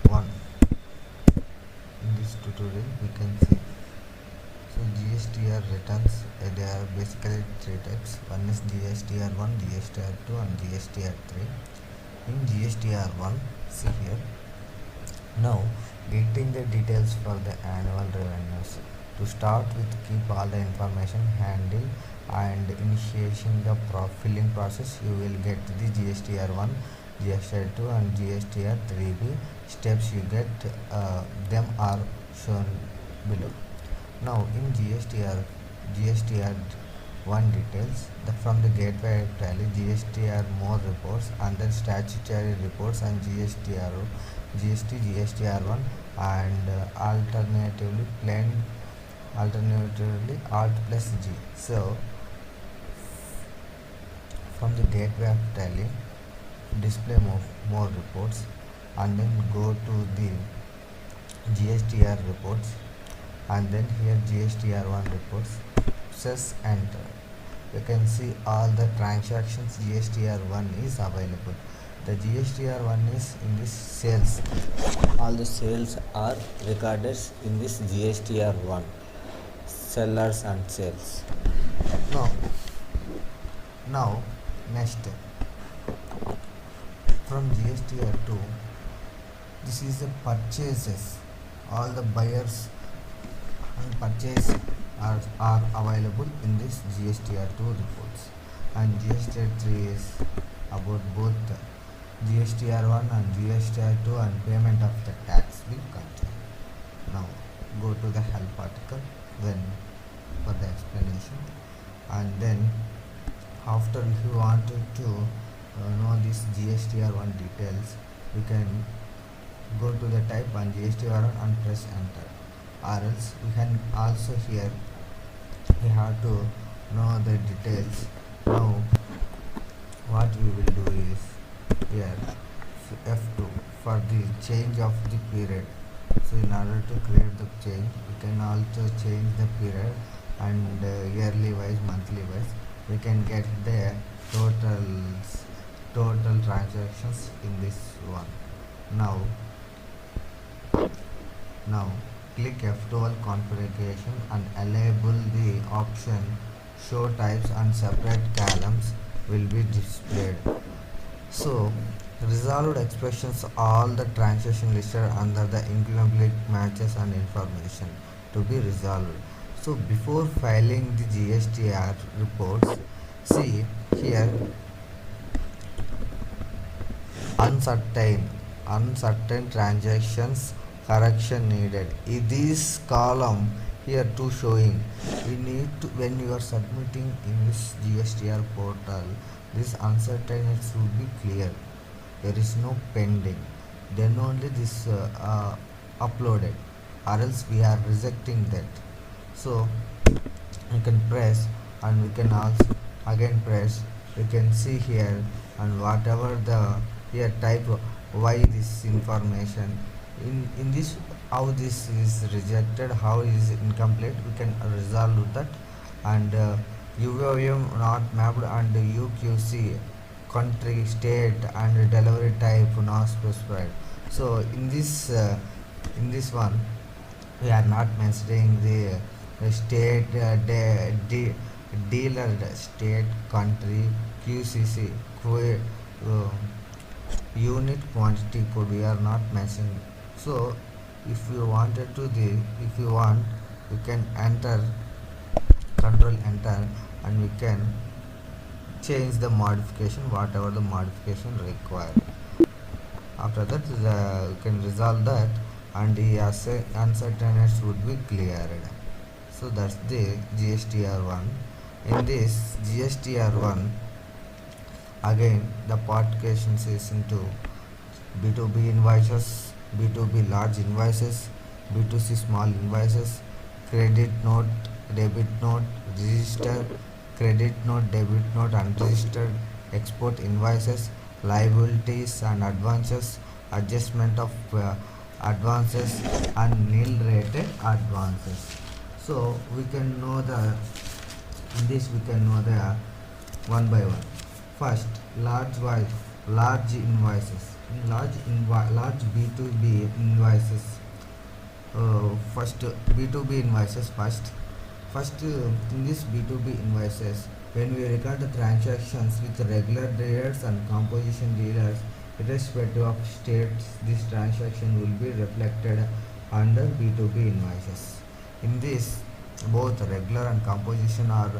1. In this tutorial we can see, so GSTR returns, there are basically three types. One is GSTR1, GSTR2 and GSTR3. In GSTR1, see here, now getting the details for the annual revenues. To start with, keep all the information handy and initiation the filling process. You will get the GSTR1, GSTR2 and GSTR3B steps. You get them are shown below. Now in GSTR1 details, from the gateway tally, GSTR more reports and then statutory reports and GSTR1 and alternatively Alt plus G. So from the gateway of tally, display more reports and then go to the GSTR reports and then here GSTR1 reports. Press enter. You can see all the transactions GSTR1 is available. The GSTR1 is in this sales. All the sales are recorded in this GSTR1, sellers and sales. Now next, from GSTR2, this is the purchases. All the buyers and purchase are available in this GSTR2 reports, and GSTR3 is about both GSTR1 and GSTR2 and payment of the tax will continue. Now go to the help article then for the explanation, and then after if you wanted to know this GSTR1 details, you can go to the type on GSTR1 and press enter, or else we can also here we have to know the details. Now what we will do is here F2 for the change of the period. So in order to create the change, we can also change the period and yearly wise, monthly wise. We can get the total transactions in this one. Now click F12 configuration and enable the option show types and separate columns will be displayed. So resolved expressions, all the transaction listed under the incomplete matches and information to be resolved. So before filing the GSTR reports, see here uncertain transactions correction needed. In this column here to showing, we need to, when you are submitting in this GSTR portal, this uncertainty should be clear. There is no pending, then only this uploaded, or else we are rejecting that. So you can press and we can also again press. You can see here, and whatever the here type why this information in this, how this is rejected, how is incomplete, we can resolve that. And UVM not mapped and UQC country, state and delivery type not specified. So in this one we are not mentioning the state, dealer state, country, QCC, unit quantity code we are not mentioning. So if you wanted to if you want, you can enter, control enter, and we can change the modification, whatever the modification required. After that you can resolve that and the uncertainties would be cleared. So that's the GSTR1. In this GSTR1, again the partitions is into B2B invoices, B2B large invoices, B2C small invoices, credit note, debit note, register, credit note, debit note, unregistered, export invoices, liabilities and advances, adjustment of advances and nil rated advances. So we can know the, in this we can know the one by one. First, large invoices. large B2B invoices. First B2B invoices in this B2B invoices, when we record the transactions with regular dealers and composition dealers, irrespective of states, this transaction will be reflected under B2B invoices. In this, both regular and composition are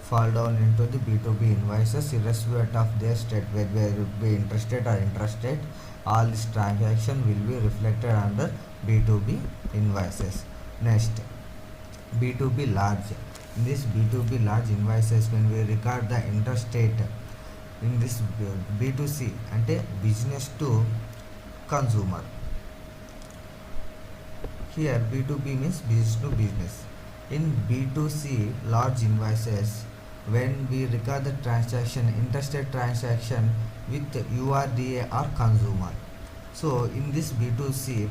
fall down into the B2B invoices irrespective of their state, whether it be interstate or intrastate. All this transaction will be reflected under B2B invoices. Next, B2B large. In this B2B large invoices, when we record the interstate, in this B2C ante business to consumer. Here B2B means business to business. In B2C large invoices, when we record the transaction, interstate transaction with URDA or consumer. So in this B2C,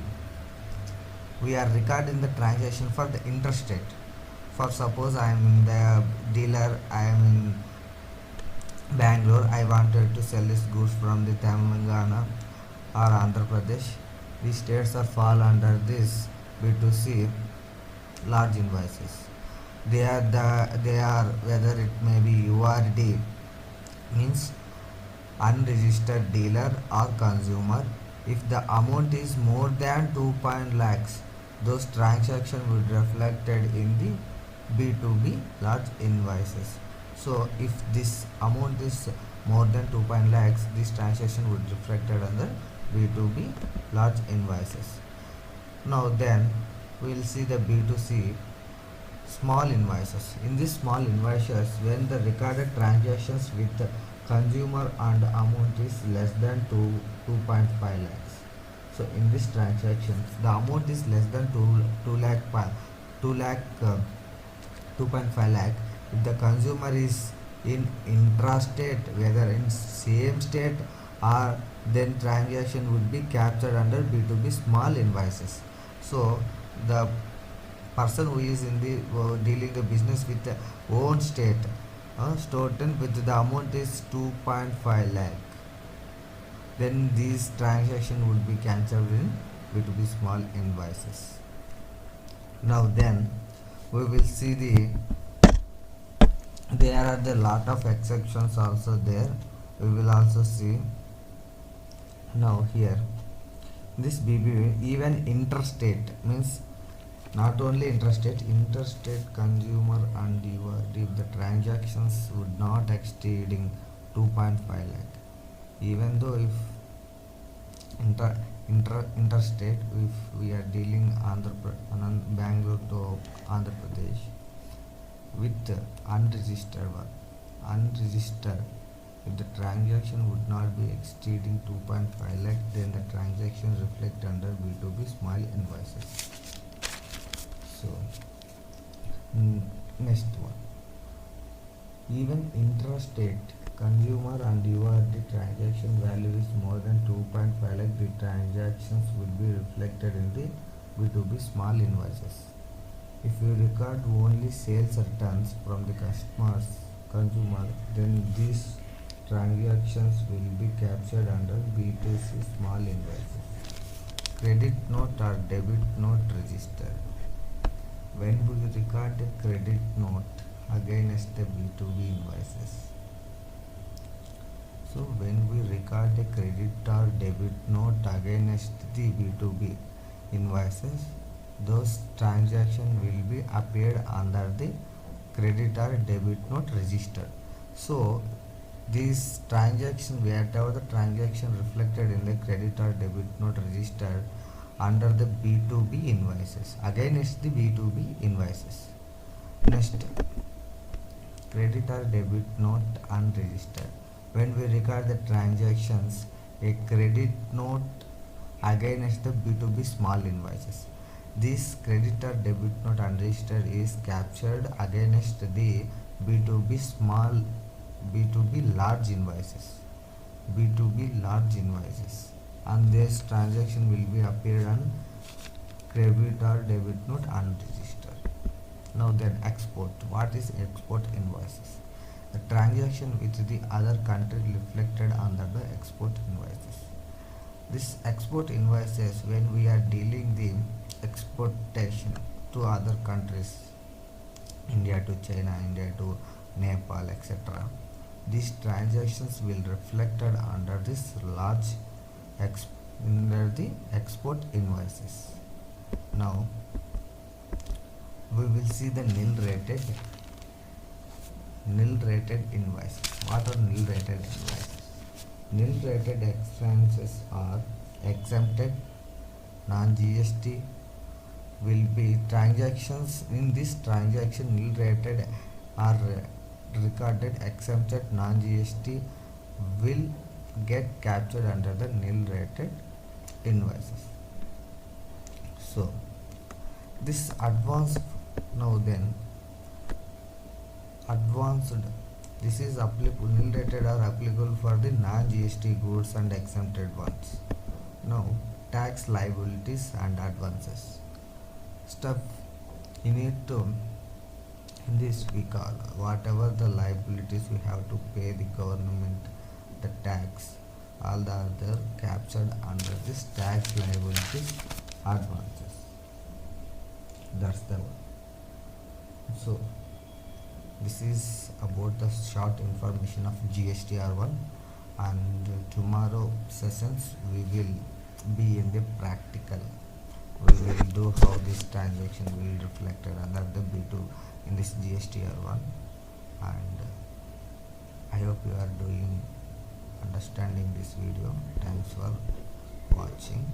we are recording the transaction for the interstate. For suppose I am in the dealer, I am in Bangalore, I wanted to sell this goods from the Telangana or Andhra Pradesh. These states are fall under this B2C large invoices. They are whether it may be URD means unregistered dealer or consumer. If the amount is more than 2 lakhs, those transactions would reflected in the B2B large invoices. So if this amount is more than 2 lakhs, this transaction would reflected under B2B large invoices. Now then we will see the B2C small invoices. In these small invoices, when the recorded transactions with the consumer and amount is less than 2.5 lakhs. So in this transaction, the amount is less than 2 lakh 2.5 lakh. If the consumer is in intrastate, whether in same state, or then transaction would be captured under B2B small invoices. So the person who is in the dealing the business with the own state, Stoten with the amount is 2.5 lakh, then these transaction would be cancelled in B2B small invoices. Now then we will see there are the lot of exceptions also there. We will also see now here this BB even interstate means not only interstate consumer and URD, if the transactions would not exceeding 2.5 lakh, even though if interstate, if we are dealing Bangalore to Andhra Pradesh with unregistered, if the transaction would not be exceeding 2.5 lakh, then the transaction reflect under B2B small invoices. So next one, even intrastate consumer and URD transaction value is more than 2.5 lakh, the transactions will be reflected in the B2B small invoices. If you record only sales returns from the consumer, then these transactions will be captured under B2C small invoices. Credit note or debit note register. When we record a credit note against the B2B invoices. So when we record a credit or debit note against the B2B invoices, those transactions will be appeared under the credit or debit note register. So these transactions, whatever the transaction reflected in the credit or debit note register under the B2B invoices against the B2B invoices. Next, credit or debit note unregistered. When we record the transactions, a credit note against the B2B small invoices, this credit or debit note unregistered is captured against the B2B large invoices, and this transaction will be appeared on credit or debit note unregistered. Now then export. What is export invoices? The transaction with the other country reflected under the export invoices. This export invoices when we are dealing the exportation to other countries, India to China, India to Nepal, etc. These transactions will reflected under this large under the export invoices. Now we will see the nil rated invoices. What are nil rated invoices? Nil rated expenses are exempted non-GST will be transactions. In this transaction nil rated are recorded exempted non-GST will get captured under the nil rated invoices. So this advanced, now then advanced, this is applicable, nil rated are applicable for the non-GST goods and exempted ones. Now tax liabilities and advances. Stuff you need to, in this we call whatever the liabilities we have to pay the government, the tax, all the other captured under this tax liabilities advances. That's the one. So this is about the short information of GSTR1, and tomorrow sessions we will be in the practical. We will do how this transaction will reflect under the B2 in this GSTR1, and I hope you are doing understanding this video. Thanks for watching.